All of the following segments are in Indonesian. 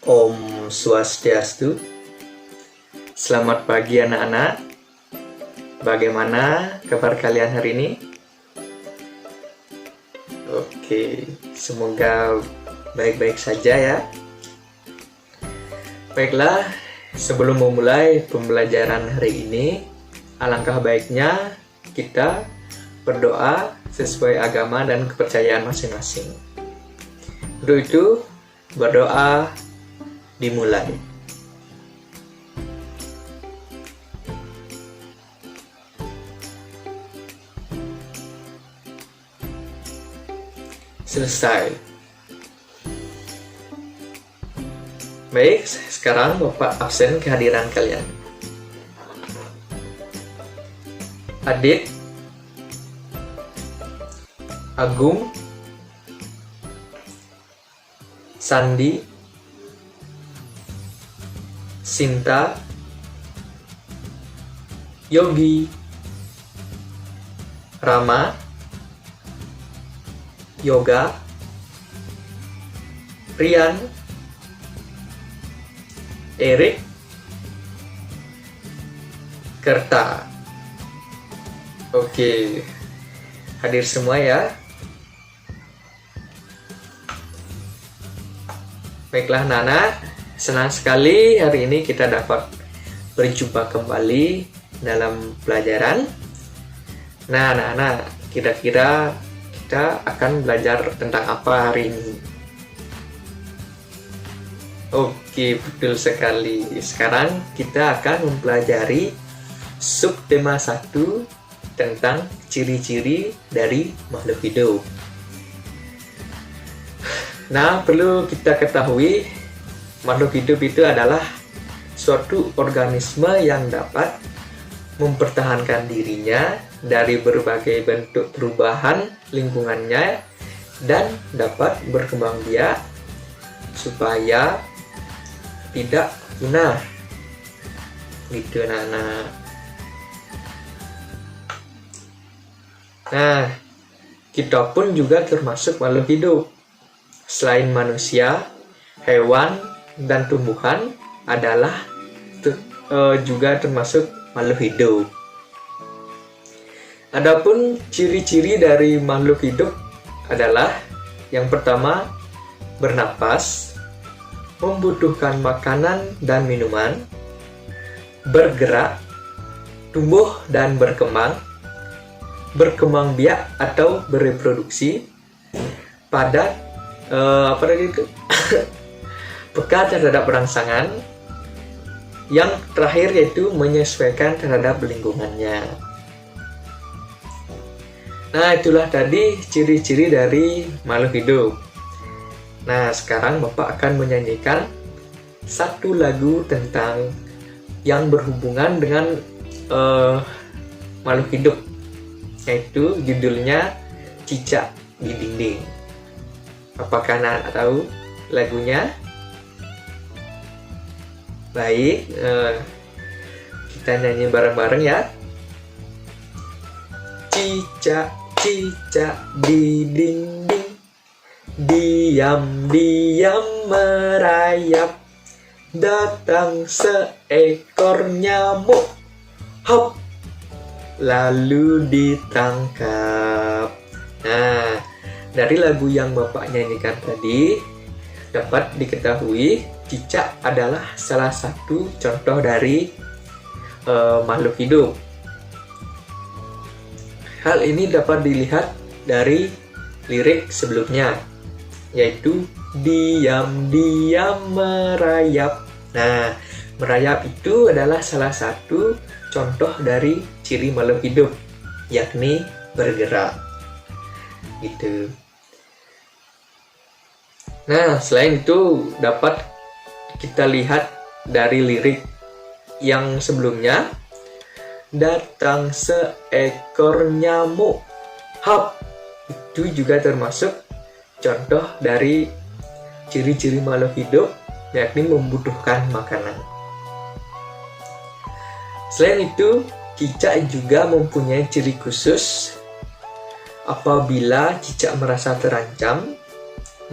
Om Swastiastu. Selamat pagi anak-anak. Bagaimana kabar kalian hari ini? Oke, semoga baik-baik saja ya. Baiklah, sebelum memulai pembelajaran hari ini, alangkah baiknya kita berdoa sesuai agama dan kepercayaan masing-masing. Untuk itu, berdoa dimulai. Selesai. Baik, sekarang Bapak absen kehadiran kalian. Adit, Agung, Sandi, Sinta, Yogi, Rama, Yoga, Rian, Erik, Kerta. Oke, hadir semua ya. Baiklah Nana, senang sekali hari ini kita dapat berjumpa kembali dalam pelajaran. Nah, Nana, kira-kira kita akan belajar tentang apa hari ini? Oke, betul sekali. Sekarang kita akan mempelajari subtema 1 tentang ciri-ciri dari makhluk hidup. Nah, perlu kita ketahui, makhluk hidup itu adalah suatu organisme yang dapat mempertahankan dirinya dari berbagai bentuk perubahan lingkungannya dan dapat berkembang biak supaya tidak punah. Gitu, Nana. Nah, kita pun juga termasuk makhluk hidup. Selain manusia, hewan, dan tumbuhan adalah juga termasuk makhluk hidup. Adapun ciri-ciri dari makhluk hidup adalah yang pertama, bernapas, membutuhkan makanan dan minuman, bergerak, tumbuh dan berkembang biak atau bereproduksi, padat, peka terhadap rangsangan, yang terakhir yaitu menyesuaikan terhadap lingkungannya. Nah, itulah tadi ciri-ciri dari makhluk hidup. Nah, sekarang Bapak akan menyanyikan satu lagu tentang yang berhubungan dengan makhluk hidup, yaitu judulnya Cicak di Dinding. Apakah anak tahu lagunya? Baik, kita nyanyi bareng-bareng ya. Cicak-cicak di dinding, diam-diam merayap, datang seekor nyamuk, hop, lalu ditangkap. Nah, dari lagu yang Bapak nyanyikan tadi, dapat diketahui cicak adalah salah satu contoh dari makhluk hidup. Hal ini dapat dilihat dari lirik sebelumnya, yaitu diam-diam merayap. Nah, merayap itu adalah salah satu contoh dari ciri makhluk hidup, yakni bergerak. Gitu. Nah, selain itu dapat kita lihat dari lirik yang sebelumnya, datang seekor nyamuk, hap, itu juga termasuk contoh dari ciri-ciri makhluk hidup, yakni membutuhkan makanan. Selain itu, cicak juga mempunyai ciri khusus. Apabila cicak merasa terancam,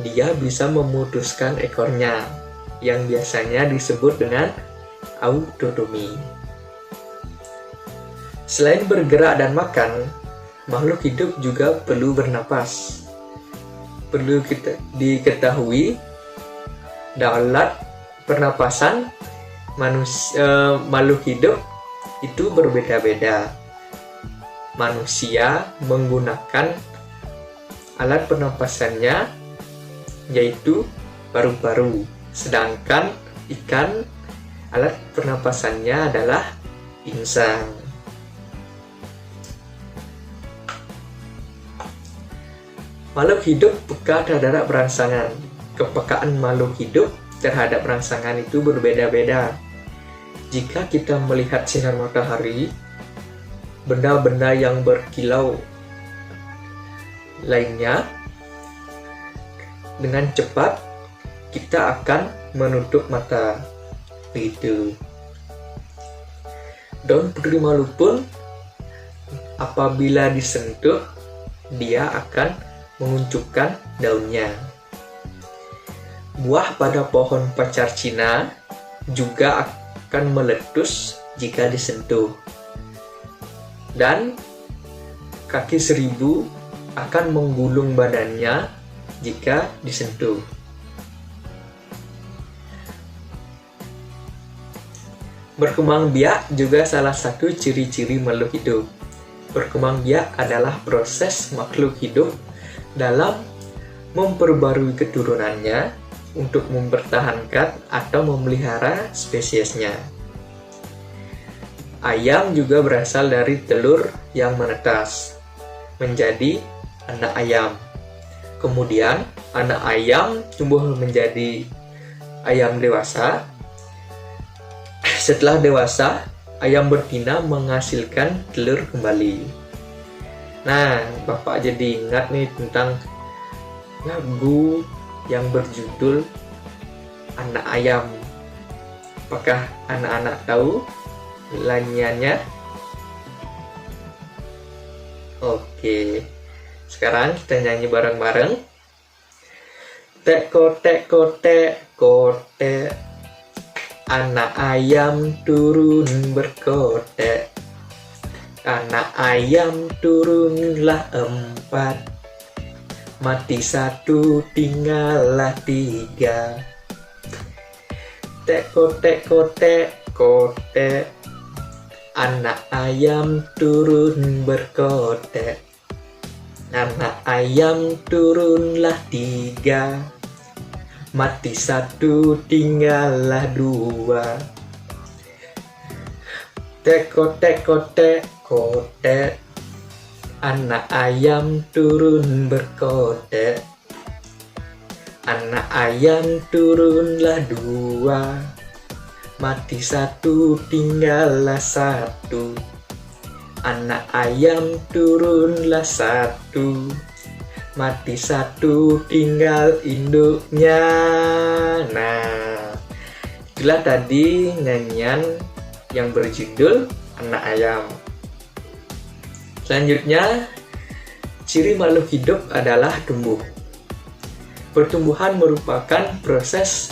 dia bisa memutuskan ekornya. yang biasanya disebut dengan autonomi. Selain bergerak dan makan, makhluk hidup juga perlu bernapas. Perlu diketahui, daulat pernapasan makhluk hidup itu berbeda-beda. Manusia menggunakan alat pernapasannya yaitu paru-paru, sedangkan ikan alat pernapasannya adalah insang. Makhluk hidup peka terhadap rangsangan. Kepekaan makhluk hidup terhadap rangsangan itu berbeda-beda. Jika kita melihat sinar matahari, benda-benda yang berkilau lainnya, dengan cepat kita akan menutup mata. Begitu. Daun putri malu pun apabila disentuh, dia akan mengunculkan daunnya. Buah pada pohon pacar Cina juga akan meletus jika disentuh. Dan kaki seribu akan menggulung badannya jika disentuh. Berkembang biak juga salah satu ciri-ciri makhluk hidup. Berkembang biak adalah proses makhluk hidup dalam memperbarui keturunannya untuk mempertahankan atau memelihara spesiesnya. Ayam juga berasal dari telur yang menetas menjadi anak ayam. Kemudian anak ayam tumbuh menjadi ayam dewasa. Setelah dewasa, ayam betina menghasilkan telur kembali. Nah, Bapak jadi ingat nih tentang lagu yang berjudul Anak Ayam. Apakah anak-anak tahu nyanyiannya? Oke, sekarang kita nyanyi bareng-bareng. Tek kotek, anak ayam turun berkotek. Anak ayam turunlah 4, mati 1 tinggallah 3. Tek kotek, anak ayam turun berkotek. Anak ayam turunlah 3, mati 1 tinggallah 2. Tek kotek, anak ayam turun berkotek. Anak ayam turunlah 2, mati 1 tinggallah 1. Anak ayam turunlah 1, mati 1 tinggal induknya. Nah, itulah tadi nyanyian yang berjudul Anak Ayam. Selanjutnya, ciri makhluk hidup adalah tumbuh. Pertumbuhan merupakan proses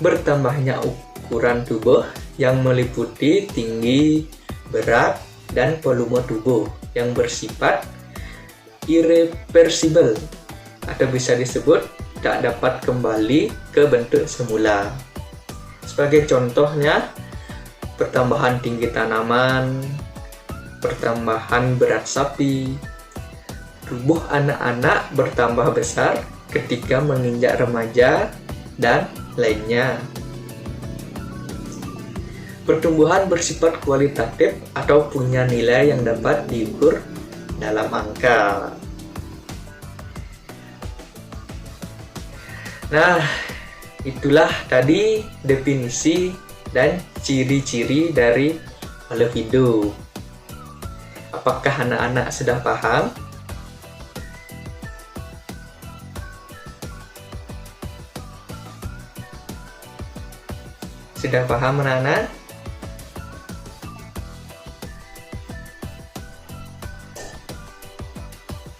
bertambahnya ukuran tubuh yang meliputi tinggi, berat, dan volume tubuh yang bersifat irreversibel atau bisa disebut tak dapat kembali ke bentuk semula. Sebagai contohnya, pertambahan tinggi tanaman, pertambahan berat sapi, tubuh anak-anak bertambah besar ketika menginjak remaja, dan lainnya. Pertumbuhan bersifat kualitatif atau punya nilai yang dapat diukur dalam angka. Nah, itulah tadi definisi dan ciri-ciri dari makhluk hidup. Apakah anak-anak sudah paham? Sudah paham anak-anak?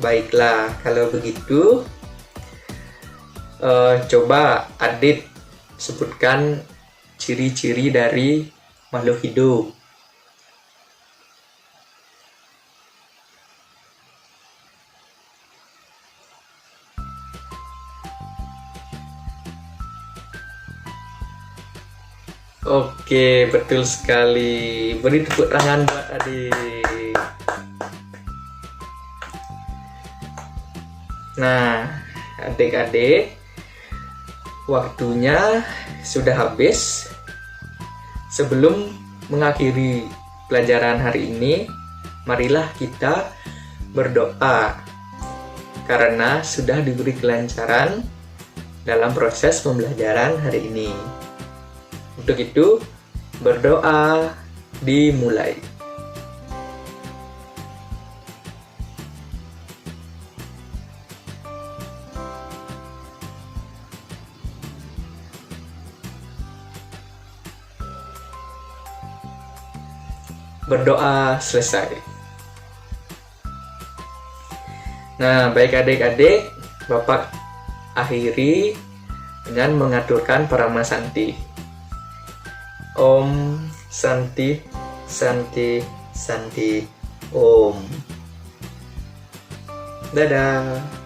Baiklah, kalau begitu coba Adit sebutkan ciri-ciri dari makhluk hidup. Oke, betul sekali. Beri tepuk tangan buat adik. Nah, adik-adik, waktunya sudah habis. Sebelum mengakhiri pelajaran hari ini, marilah kita berdoa karena sudah diberi kelancaran dalam proses pembelajaran hari ini. Untuk itu, berdoa dimulai. Berdoa selesai. Nah, baik adik-adik, Bapak akhiri dengan mengaturkan Parama Santi. Om Santi Santi Santi Om. Dadah.